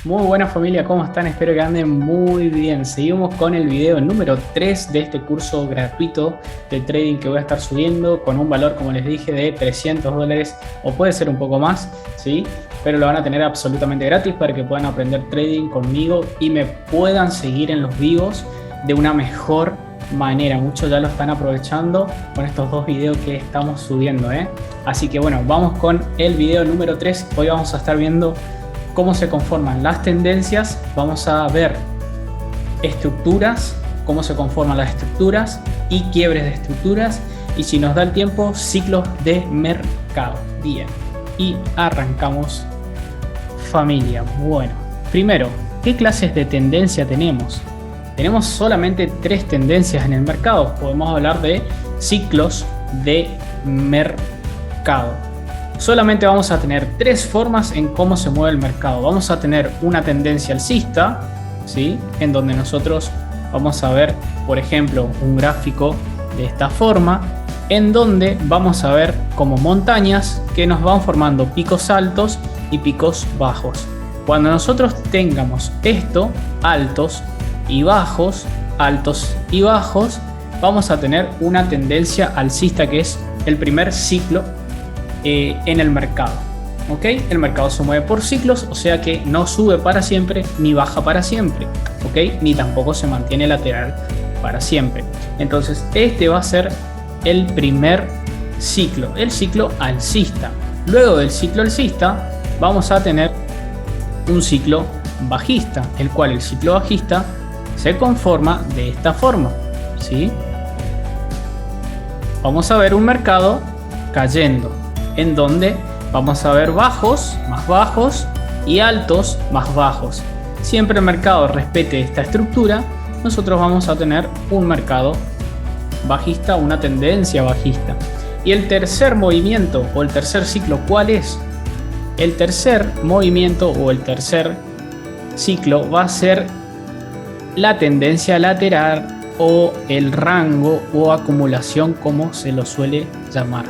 Muy buena familia, ¿cómo están? Espero que anden muy bien. Seguimos con el video número 3 de este curso gratuito de trading que voy a estar subiendo con un valor, como les dije, de $300 o puede ser un poco más, ¿sí? Pero lo van a tener absolutamente gratis para que puedan aprender trading conmigo y me puedan seguir en los vivos de una mejor manera. Muchos ya lo están aprovechando con estos dos videos que estamos subiendo, ¿eh? Así que bueno, vamos con el video número 3. Hoy vamos a estar viendo cómo se conforman las tendencias, vamos a ver estructuras, cómo se conforman las estructuras y quiebres de estructuras, y si nos da el tiempo, ciclos de mercado. Bien, y arrancamos, familia. Bueno, primero, ¿qué clases de tendencia tenemos? Tenemos solamente 3 tendencias en el mercado. Podemos hablar de ciclos de mercado. Solamente vamos a tener 3 formas en cómo se mueve el mercado. Vamos a tener una tendencia alcista, ¿sí? En donde nosotros vamos a ver, por ejemplo, un gráfico de esta forma, en donde vamos a ver como montañas que nos van formando picos altos y picos bajos. Cuando nosotros tengamos esto, altos y bajos, vamos a tener una tendencia alcista, que es el primer ciclo en el mercado. ¿Ok? El mercado se mueve por ciclos, o sea que no sube para siempre ni baja para siempre, ¿ok? Ni tampoco se mantiene lateral para siempre. Entonces este va a ser el primer ciclo, el ciclo alcista. Luego del ciclo alcista vamos a tener un ciclo bajista, el cual el ciclo bajista se conforma de esta forma, ¿sí? Vamos a ver un mercado cayendo, en donde vamos a ver bajos más bajos y altos más bajos. Siempre el mercado respete esta estructura, nosotros vamos a tener un mercado bajista, una tendencia bajista. Y el tercer movimiento o el tercer ciclo, ¿cuál es? El tercer movimiento o el tercer ciclo va a ser la tendencia lateral o el rango o acumulación, como se lo suele llamar.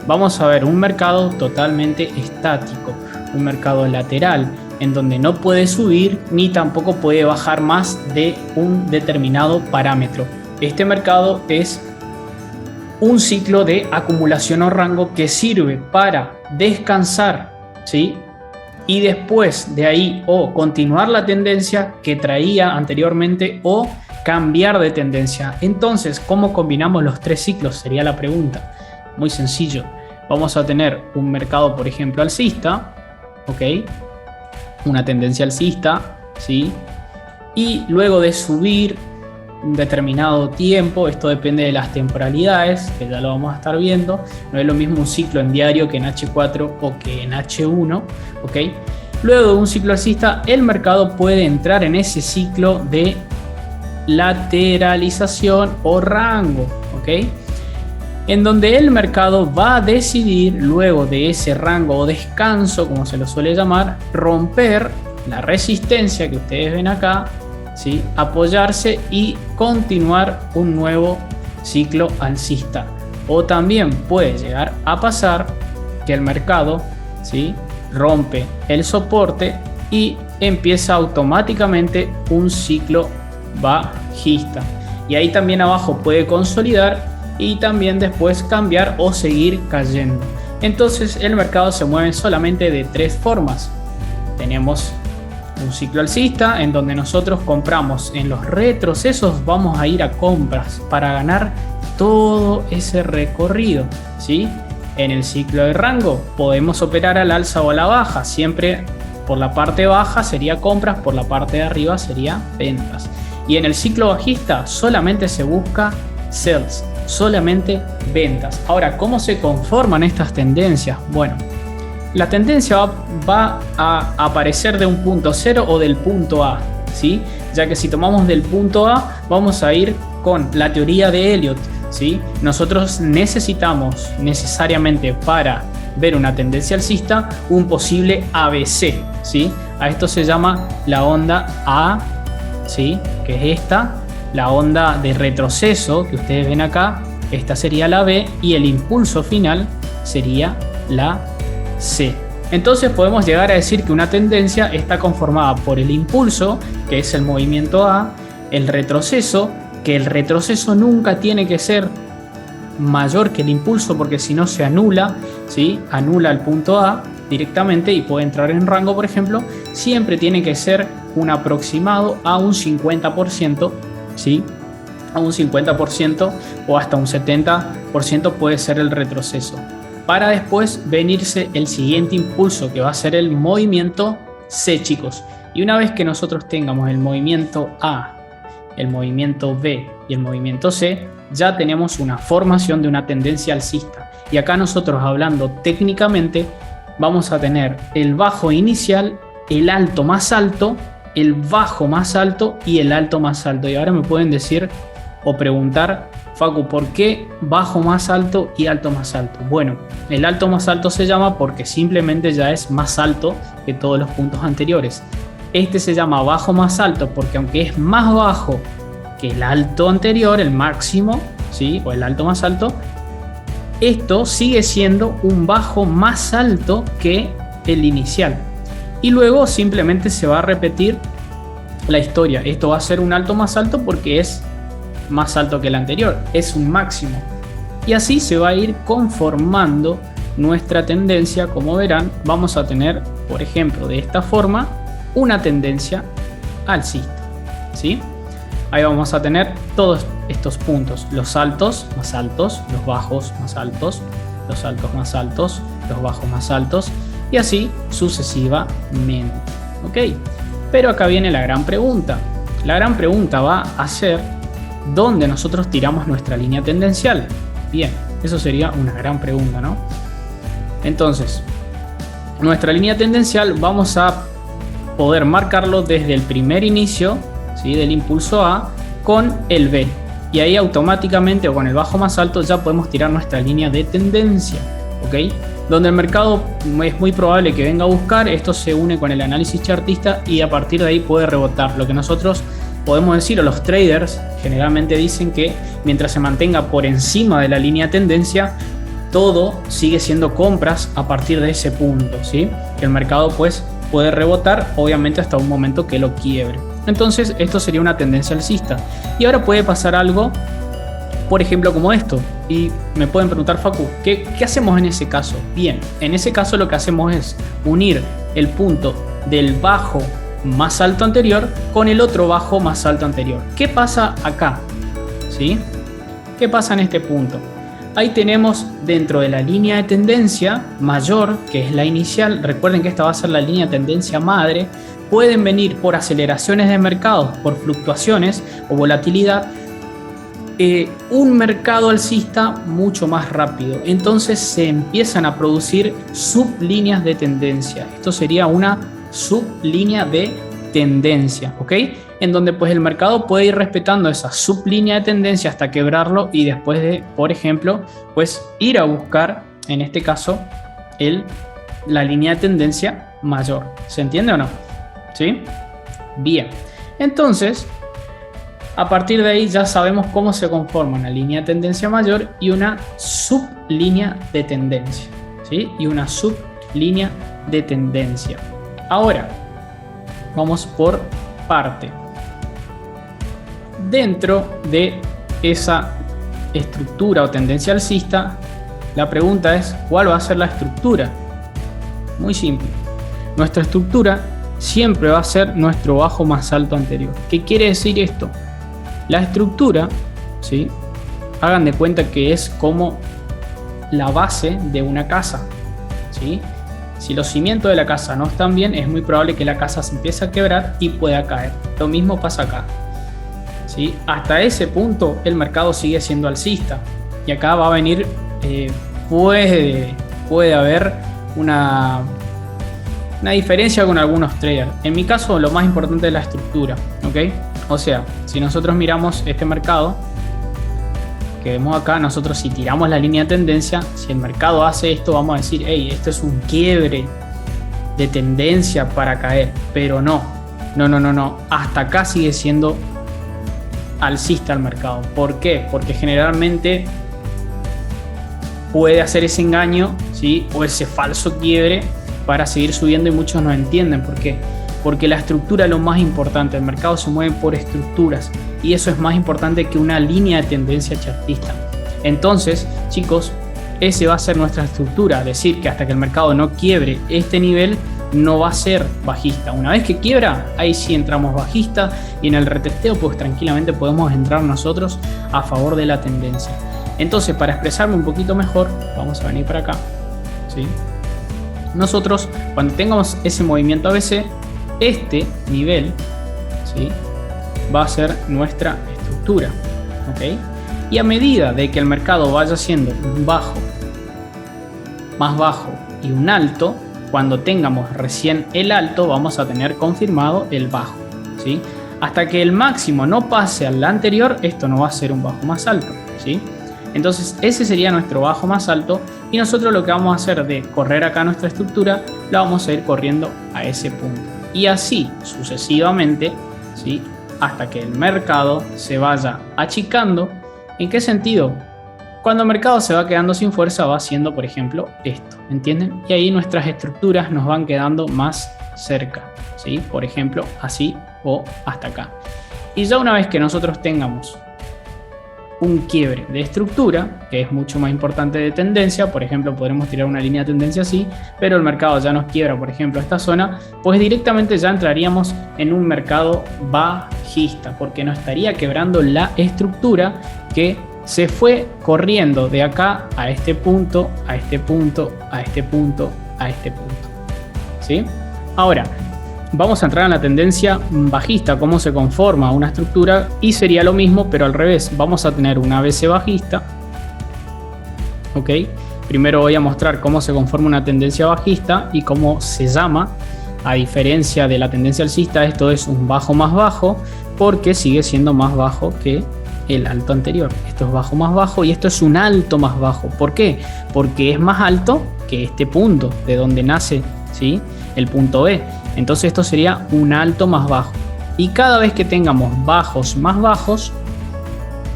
Vamos a ver un mercado totalmente estático, un mercado lateral, en donde no puede subir ni tampoco puede bajar más de un determinado parámetro. Este mercado es un ciclo de acumulación o rango que sirve para descansar, ¿sí? Y después de ahí o continuar la tendencia que traía anteriormente o cambiar de tendencia. Entonces, ¿cómo combinamos los 3 ciclos? Sería la pregunta. Muy sencillo. Vamos a tener un mercado, por ejemplo, alcista, ¿ok? Una tendencia alcista, ¿sí? Y luego de subir un determinado tiempo, esto depende de las temporalidades, que ya lo vamos a estar viendo. No es lo mismo un ciclo en diario que en H4 o que en H1, ¿ok? Luego de un ciclo alcista, el mercado puede entrar en ese ciclo de lateralización o rango, ¿ok? En donde el mercado va a decidir, luego de ese rango o descanso, como se lo suele llamar, romper la resistencia que ustedes ven acá, ¿sí? Apoyarse y continuar un nuevo ciclo alcista. O también puede llegar a pasar que el mercado, ¿sí? Rompe el soporte y empieza automáticamente un ciclo bajista. Y ahí también abajo puede consolidar y también después cambiar o seguir cayendo. Entonces el mercado se mueve solamente de 3 formas. Tenemos un ciclo alcista, en donde nosotros compramos en los retrocesos, vamos a ir a compras para ganar todo ese recorrido, ¿sí? En el ciclo de rango podemos operar al alza o a la baja, siempre por la parte baja sería compras, por la parte de arriba sería ventas. Y en el ciclo bajista solamente se busca sells, solamente ventas. Ahora, ¿cómo se conforman estas tendencias? Bueno, la tendencia va a aparecer de un punto 0 o del punto A, ¿sí? Ya que si tomamos del punto A, vamos a ir con la teoría de Elliott, ¿sí? Nosotros necesitamos necesariamente, para ver una tendencia alcista, un posible ABC, ¿sí? A esto se llama la onda A, ¿sí? Que es esta, la onda de retroceso que ustedes ven acá. Esta sería la B y el impulso final sería la C. Entonces podemos llegar a decir que una tendencia está conformada por el impulso, que es el movimiento A, el retroceso, que el retroceso nunca tiene que ser mayor que el impulso porque si no se anula, ¿sí? Anula el punto A directamente y puede entrar en rango, por ejemplo. Siempre tiene que ser un aproximado a un 50%, ¿sí? A un 50% o hasta un 70% puede ser el retroceso, para después venirse el siguiente impulso, que va a ser el movimiento C, chicos. Y una vez que nosotros tengamos el movimiento A, el movimiento B y el movimiento C, ya tenemos una formación de una tendencia alcista. Y acá nosotros, hablando técnicamente, vamos a tener el bajo inicial, el alto más alto, el bajo más alto y el alto más alto. Y ahora me pueden decir o preguntar, Facu, ¿por qué bajo más alto y alto más alto? Bueno, el alto más alto se llama porque simplemente ya es más alto que todos los puntos anteriores. Este se llama bajo más alto porque aunque es más bajo que el alto anterior, el máximo, ¿sí? O el alto más alto, esto sigue siendo un bajo más alto que el inicial. Y luego simplemente se va a repetir la historia. Esto va a ser un alto más alto porque es más alto que el anterior, es un máximo. Y así se va a ir conformando nuestra tendencia. Como verán, vamos a tener, por ejemplo, de esta forma, una tendencia alcista, ¿sí? Ahí vamos a tener todos estos puntos, los altos más altos, los bajos más altos, los altos más altos, los bajos más altos y así sucesivamente, ¿ok? Pero acá viene la gran pregunta. La gran pregunta va a ser ¿dónde nosotros tiramos nuestra línea tendencial? Bien, eso sería una gran pregunta, ¿no? Entonces, nuestra línea tendencial vamos a poder marcarlo desde el primer inicio, ¿sí? Del impulso A con el B. Y ahí automáticamente o con el bajo más alto ya podemos tirar nuestra línea de tendencia, ¿ok? Donde el mercado es muy probable que venga a buscar, esto se une con el análisis chartista y a partir de ahí puede rebotar. Lo que nosotros podemos decir, o los traders generalmente dicen, que mientras se mantenga por encima de la línea de tendencia, todo sigue siendo compras a partir de ese punto, ¿sí? Que el mercado pues puede rebotar, obviamente hasta un momento que lo quiebre. Entonces esto sería una tendencia alcista. Y ahora puede pasar algo, por ejemplo, como esto. Y me pueden preguntar, Facu, ¿qué hacemos en ese caso? Bien, en ese caso lo que hacemos es unir el punto del bajo más alto anterior con el otro bajo más alto anterior. ¿Qué pasa acá? ¿Sí? ¿Qué pasa en este punto? Ahí tenemos dentro de la línea de tendencia mayor, que es la inicial, recuerden que esta va a ser la línea de tendencia madre, pueden venir por aceleraciones de mercado, por fluctuaciones o volatilidad, un mercado alcista mucho más rápido. Entonces se empiezan a producir sublíneas de tendencia. Esto sería una sublínea de tendencia, ¿ok? En donde pues el mercado puede ir respetando esa sublínea de tendencia hasta quebrarlo y después de, por ejemplo, pues ir a buscar, en este caso, la línea de tendencia mayor. ¿Se entiende o no? ¿Sí? Bien. Entonces, a partir de ahí ya sabemos cómo se conforma una línea de tendencia mayor y una sublínea de tendencia, ¿sí? Y una sublínea de tendencia. Ahora, vamos por parte. Dentro de esa estructura o tendencia alcista, la pregunta es, ¿cuál va a ser la estructura? Muy simple. Nuestra estructura siempre va a ser nuestro bajo más alto anterior. ¿Qué quiere decir esto? La estructura, ¿sí? Hagan de cuenta que es como la base de una casa, ¿sí? Si los cimientos de la casa no están bien, es muy probable que la casa se empiece a quebrar y pueda caer. Lo mismo pasa acá, ¿sí? Hasta ese punto el mercado sigue siendo alcista. Y acá va a venir, puede haber una diferencia con algunos traders. En mi caso, lo más importante es la estructura, ¿ok? O sea, si nosotros miramos este mercado que vemos acá, nosotros si tiramos la línea de tendencia, si el mercado hace esto, vamos a decir, hey, esto es un quiebre de tendencia para caer, pero no, hasta acá sigue siendo alcista el mercado. ¿Por qué? Porque generalmente puede hacer ese engaño, ¿sí? O ese falso quiebre para seguir subiendo y muchos no entienden por qué. Porque la estructura es lo más importante, el mercado se mueve por estructuras y eso es más importante que una línea de tendencia chartista. Entonces, chicos, ese va a ser nuestra estructura, decir que hasta que el mercado no quiebre este nivel no va a ser bajista. Una vez que quiebra, ahí sí entramos bajista y en el retesteo pues tranquilamente podemos entrar nosotros a favor de la tendencia. Entonces, para expresarme un poquito mejor, vamos a venir para acá, ¿sí? Nosotros, cuando tengamos ese movimiento ABC, este nivel, ¿sí?, va a ser nuestra estructura, ¿ok? Y a medida de que el mercado vaya siendo un bajo, más bajo y un alto, cuando tengamos recién el alto, vamos a tener confirmado el bajo, ¿sí? Hasta que el máximo no pase al anterior, esto no va a ser un bajo más alto, ¿sí? Entonces ese sería nuestro bajo más alto y nosotros lo que vamos a hacer de correr acá nuestra estructura, la vamos a ir corriendo a ese punto. Y así sucesivamente, ¿sí?, hasta que el mercado se vaya achicando. ¿En qué sentido? Cuando el mercado se va quedando sin fuerza va haciendo, por ejemplo, esto, ¿entienden? Y ahí nuestras estructuras nos van quedando más cerca, ¿sí? Por ejemplo, así o hasta acá. Y ya una vez que nosotros tengamos un quiebre de estructura, que es mucho más importante de tendencia, por ejemplo, podremos tirar una línea de tendencia así, pero el mercado ya nos quiebra, por ejemplo, esta zona, pues directamente ya entraríamos en un mercado bajista, porque nos estaría quebrando la estructura que se fue corriendo de acá a este punto, a este punto, a este punto, a este punto, ¿sí? Ahora, vamos a entrar en la tendencia bajista, cómo se conforma una estructura, y sería lo mismo, pero al revés. Vamos a tener una ABC bajista, ¿ok? Primero voy a mostrar cómo se conforma una tendencia bajista y cómo se llama. A diferencia de la tendencia alcista, esto es un bajo más bajo, porque sigue siendo más bajo que el alto anterior. Esto es bajo más bajo y esto es un alto más bajo. ¿Por qué? Porque es más alto que este punto, de donde nace, ¿sí?, el punto B. Entonces esto sería un alto más bajo. Y cada vez que tengamos bajos más bajos,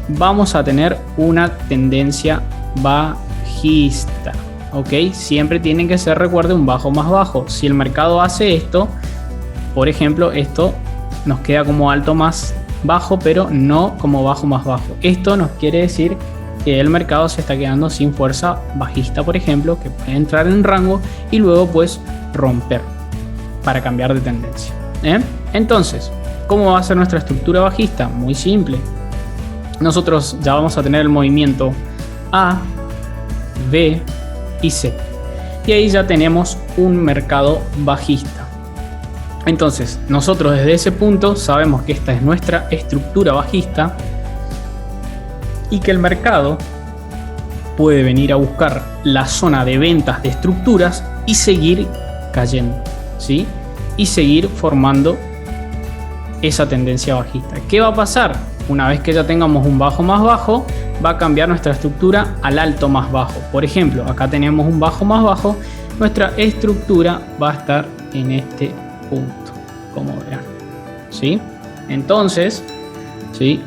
vamos a tener una tendencia bajista, ¿ok? Siempre tienen que ser, recuerde, un bajo más bajo. Si el mercado hace esto, por ejemplo, esto nos queda como alto más bajo, pero no como bajo más bajo. Esto nos quiere decir que el mercado se está quedando sin fuerza bajista, por ejemplo, que puede entrar en rango y luego pues romper para cambiar de tendencia, ¿eh? Entonces, ¿cómo va a ser nuestra estructura bajista? Muy simple. Nosotros ya vamos a tener el movimiento A, B y C. Y ahí ya tenemos un mercado bajista. Entonces, nosotros desde ese punto sabemos que esta es nuestra estructura bajista y que el mercado puede venir a buscar la zona de ventas de estructuras y seguir cayendo, ¿sí? Y seguir formando esa tendencia bajista. ¿Qué va a pasar? Una vez que ya tengamos un bajo más bajo, va a cambiar nuestra estructura al alto más bajo. Por ejemplo, acá tenemos un bajo más bajo, nuestra estructura va a estar en este punto, como verán, ¿sí? Entonces, ¿sí?,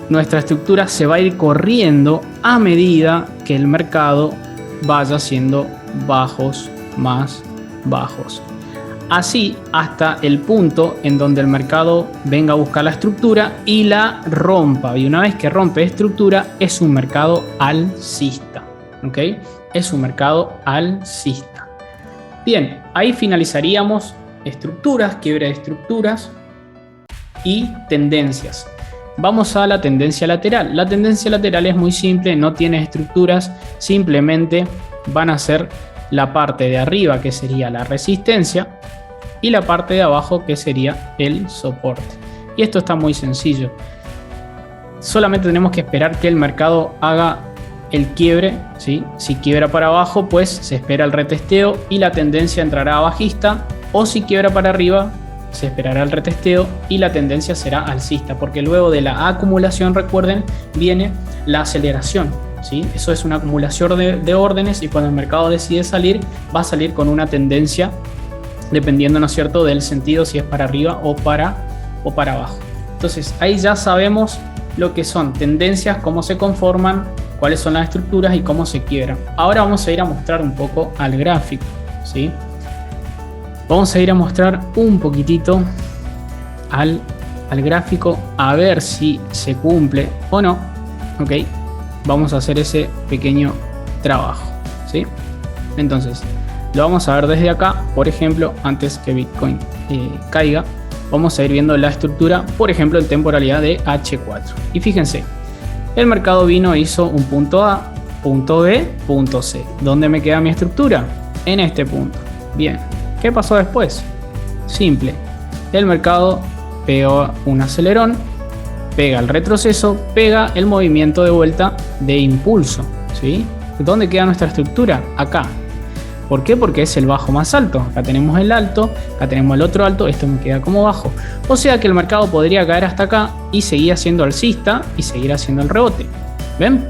nuestra estructura se va a ir corriendo a medida que el mercado vaya haciendo bajos más bajos. Así hasta el punto en donde el mercado venga a buscar la estructura y la rompa. Y una vez que rompe estructura, es un mercado alcista, ¿ok? Es un mercado alcista. Bien, ahí finalizaríamos estructuras, quiebre de estructuras y tendencias. Vamos a la tendencia lateral. La tendencia lateral es muy simple, no tiene estructuras, simplemente van a ser la parte de arriba, que sería la resistencia, y la parte de abajo, que sería el soporte. Y esto está muy sencillo. Solamente tenemos que esperar que el mercado haga el quiebre, ¿sí? Si quiebra para abajo, pues se espera el retesteo y la tendencia entrará a bajista, o si quiebra para arriba, se esperará el retesteo y la tendencia será alcista, porque luego de la acumulación, recuerden, viene la aceleración, ¿sí? Eso es una acumulación de órdenes, y cuando el mercado decide salir, va a salir con una tendencia dependiendo, ¿no es cierto?, del sentido, si es para arriba o para abajo. Entonces ahí ya sabemos lo que son tendencias, cómo se conforman, cuáles son las estructuras y cómo se quiebran. Ahora vamos a ir a mostrar un poco al gráfico, ¿sí? Vamos a ir a mostrar un poquitito al gráfico a ver si se cumple o no. Ok, vamos a hacer ese pequeño trabajo, ¿sí? Entonces lo vamos a ver desde acá. Por ejemplo, antes que Bitcoin caiga, vamos a ir viendo la estructura, por ejemplo, en temporalidad de H4. Y fíjense, el mercado vino, hizo un punto A, punto B, punto C. ¿Dónde me queda mi estructura? En este punto. Bien, ¿qué pasó después? Simple, el mercado pega un acelerón, pega el retroceso, pega el movimiento de vuelta de impulso, ¿sí? ¿Dónde queda nuestra estructura? Acá. ¿Por qué? Porque es el bajo más alto. Acá tenemos el alto, acá tenemos el otro alto, esto me queda como bajo. O sea que el mercado podría caer hasta acá y seguir siendo alcista y seguir haciendo el rebote. ¿Ven?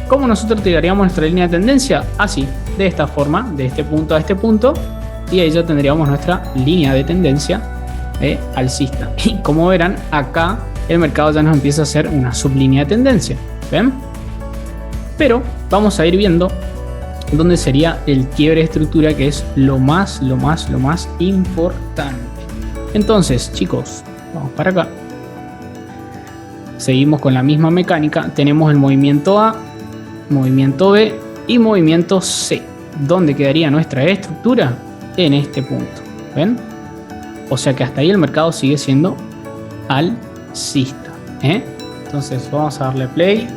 ¿Cómo nosotros tiraríamos nuestra línea de tendencia? Así, de esta forma, de este punto a este punto, y ahí ya tendríamos nuestra línea de tendencia alcista. Y como verán, acá el mercado ya nos empieza a hacer una sublínea de tendencia. ¿Ven? Pero vamos a ir viendo dónde sería el quiebre de estructura, que es lo más importante. Entonces, chicos, vamos para acá. Seguimos con la misma mecánica. Tenemos el movimiento A, movimiento B y movimiento C. ¿Dónde quedaría nuestra estructura? En este punto. ¿Ven? O sea que hasta ahí el mercado sigue siendo alcista. Entonces vamos a darle play.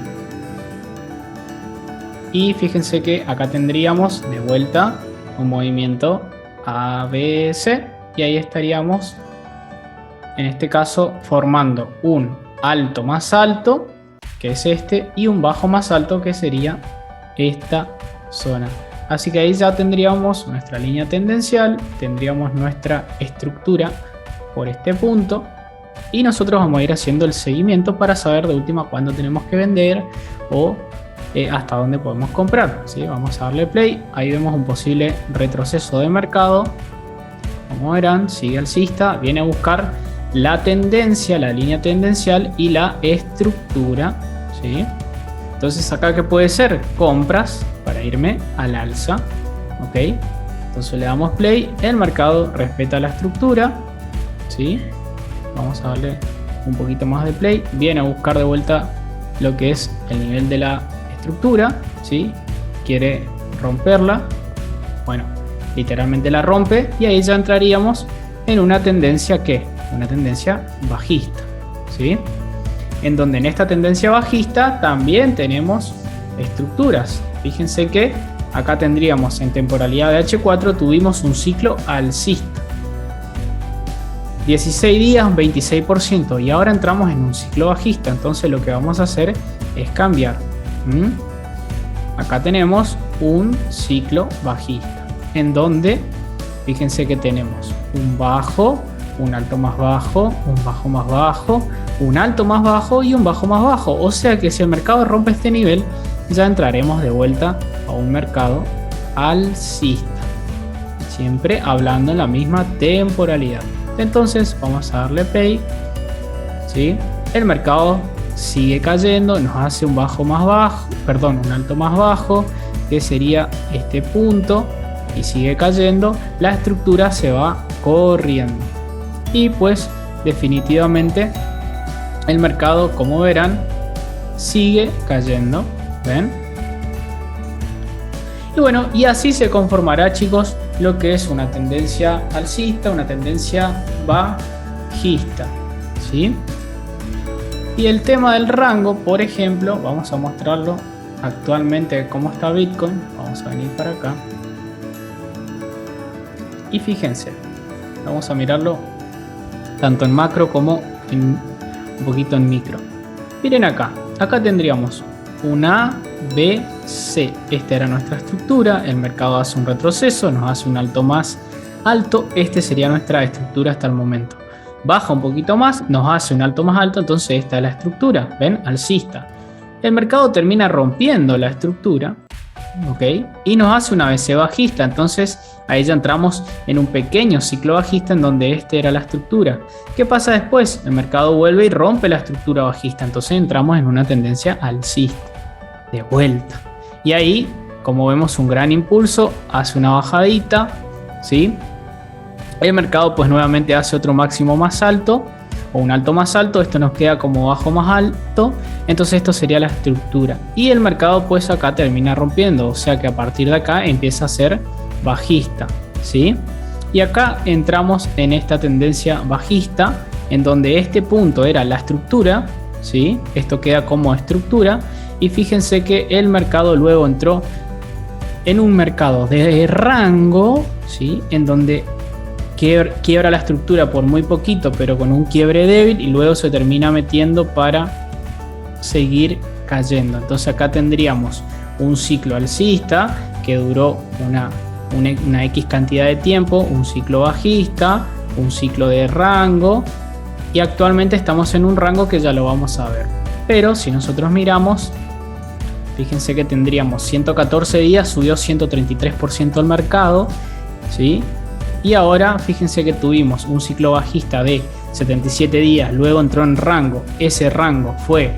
Y fíjense que acá tendríamos de vuelta un movimiento ABC. Y ahí estaríamos, en este caso, formando un alto más alto, que es este, y un bajo más alto, que sería esta zona. Así que ahí ya tendríamos nuestra línea tendencial, tendríamos nuestra estructura por este punto, y nosotros vamos a ir haciendo el seguimiento para saber de última cuándo tenemos que vender o hasta dónde podemos comprar, ¿sí? Vamos a darle play. Ahí vemos un posible retroceso de mercado. Como verán, sigue alcista, viene a buscar la tendencia, la línea tendencial y la estructura, ¿sí? Entonces acá, ¿qué puede ser? Compras para irme al alza. Ok, entonces le damos play. El mercado respeta la estructura, ¿sí? Vamos a darle un poquito más de play. Viene a buscar de vuelta lo que es el nivel de la estructura, ¿sí? Quiere romperla. Bueno, literalmente la rompe, y ahí ya entraríamos en una tendencia, ¿qué? Una tendencia bajista, ¿sí? En donde en esta tendencia bajista también tenemos estructuras. Fíjense que acá tendríamos en temporalidad de H4 tuvimos un ciclo alcista. 16 días, un 26%, y ahora entramos en un ciclo bajista. Entonces lo que vamos a hacer es cambiar. Acá tenemos un ciclo bajista, en donde fíjense que tenemos un bajo, un alto más bajo, un bajo más bajo, un alto más bajo y un bajo más bajo. O sea que si el mercado rompe este nivel, ya entraremos de vuelta a un mercado alcista, siempre hablando en la misma temporalidad. Entonces vamos a darle play, ¿sí? El mercado sigue cayendo, nos hace un bajo más bajo, perdón, un alto más bajo, que sería este punto, y sigue cayendo. La estructura se va corriendo, y pues definitivamente el mercado, como verán, sigue cayendo. ¿Ven? Y bueno, y así se conformará, chicos, lo que es una tendencia alcista, una tendencia bajista, ¿sí? Y el tema del rango, por ejemplo, vamos a mostrarlo actualmente cómo está Bitcoin. Vamos a venir para acá. Y fíjense, vamos a mirarlo tanto en macro como un poquito en micro. Miren acá, acá tendríamos un A, B, C. Esta era nuestra estructura. El mercado hace un retroceso, nos hace un alto más alto. Este sería nuestra estructura hasta el momento. Baja un poquito más, nos hace un alto más alto. Entonces esta es la estructura, ¿ven? Alcista. El mercado termina rompiendo la estructura, ¿ok? Y nos hace una BC bajista. Entonces ahí ya entramos en un pequeño ciclo bajista, en donde este era la estructura. ¿Qué pasa después? El mercado vuelve y rompe la estructura bajista. Entonces entramos en una tendencia alcista de vuelta. Y ahí, como vemos, un gran impulso, hace una bajadita, ¿sí? El mercado pues nuevamente hace otro máximo más alto o un alto más alto, esto nos queda como bajo más alto, entonces esto sería la estructura y el mercado pues acá termina rompiendo, o sea que a partir de acá empieza a ser bajista, ¿sí? Y acá entramos en esta tendencia bajista en donde este punto era la estructura, ¿sí? Esto queda como estructura y fíjense que el mercado luego entró en un mercado de rango, ¿sí? En donde quiebra la estructura por muy poquito, pero con un quiebre débil y luego se termina metiendo para seguir cayendo. Entonces acá tendríamos un ciclo alcista que duró una X cantidad de tiempo, un ciclo bajista, un ciclo de rango y actualmente estamos en un rango que ya lo vamos a ver. Pero si nosotros miramos, fíjense que tendríamos 114 días, subió 133% el mercado, ¿sí? Y ahora fíjense que tuvimos un ciclo bajista de 77 días, luego entró en rango, ese rango fue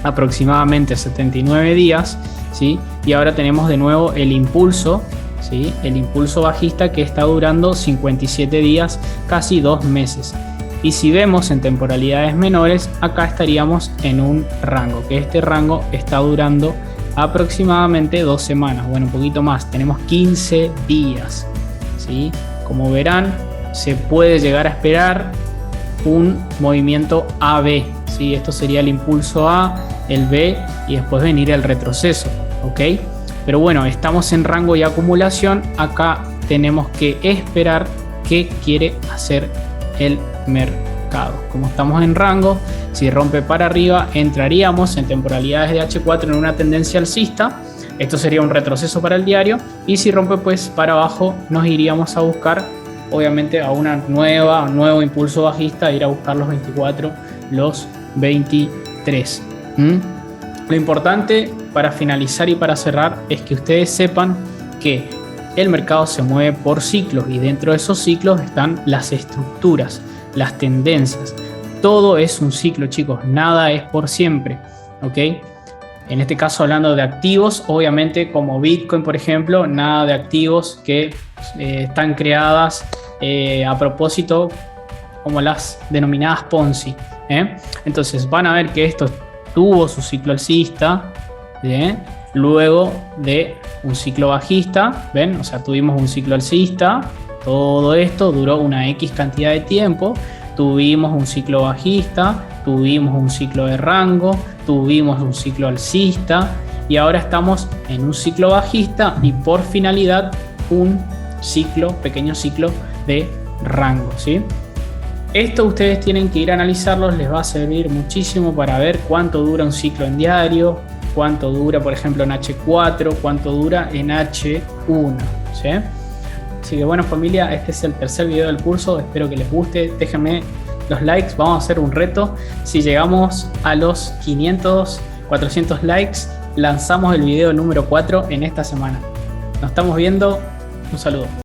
aproximadamente 79 días, ¿sí? Y ahora tenemos de nuevo el impulso, ¿sí? El impulso bajista que está durando 57 días, casi 2 meses. Y si vemos en temporalidades menores, acá estaríamos en un rango, que este rango está durando aproximadamente 2 semanas, bueno, un poquito más, tenemos 15 días. ¿Sí? Como verán, se puede llegar a esperar un movimiento AB, ¿sí? Esto sería el impulso A, el B y después venir el retroceso, ¿ok? Pero bueno, estamos en rango y acumulación, acá tenemos que esperar qué quiere hacer el mercado. Como estamos en rango, si rompe para arriba, entraríamos en temporalidades de H4 en una tendencia alcista. Esto sería un retroceso para el diario y si rompe pues para abajo nos iríamos a buscar obviamente a un nuevo impulso bajista, ir a buscar los 24, los 23. Lo importante para finalizar y para cerrar es que ustedes sepan que el mercado se mueve por ciclos y dentro de esos ciclos están las estructuras, las tendencias. Todo es un ciclo, chicos, nada es por siempre, ¿ok? En este caso hablando de activos, obviamente como Bitcoin por ejemplo, nada de activos que están creadas a propósito como las denominadas Ponzi. Entonces van a ver que esto tuvo su ciclo alcista, luego de un ciclo bajista, ¿ven? O sea, tuvimos un ciclo alcista, todo esto duró una X cantidad de tiempo, tuvimos un ciclo bajista, tuvimos un ciclo de rango, tuvimos un ciclo alcista y ahora estamos en un ciclo bajista y por finalidad un pequeño ciclo de rango, ¿sí? Esto ustedes tienen que ir a analizarlos, les va a servir muchísimo para ver cuánto dura un ciclo en diario, cuánto dura por ejemplo en H4, cuánto dura en H1, ¿sí? Así que bueno familia, este es el tercer video del curso, espero que les guste, déjenme los likes, vamos a hacer un reto, si llegamos a los 500, 400 likes, lanzamos el video número 4 en esta semana. Nos estamos viendo, un saludo.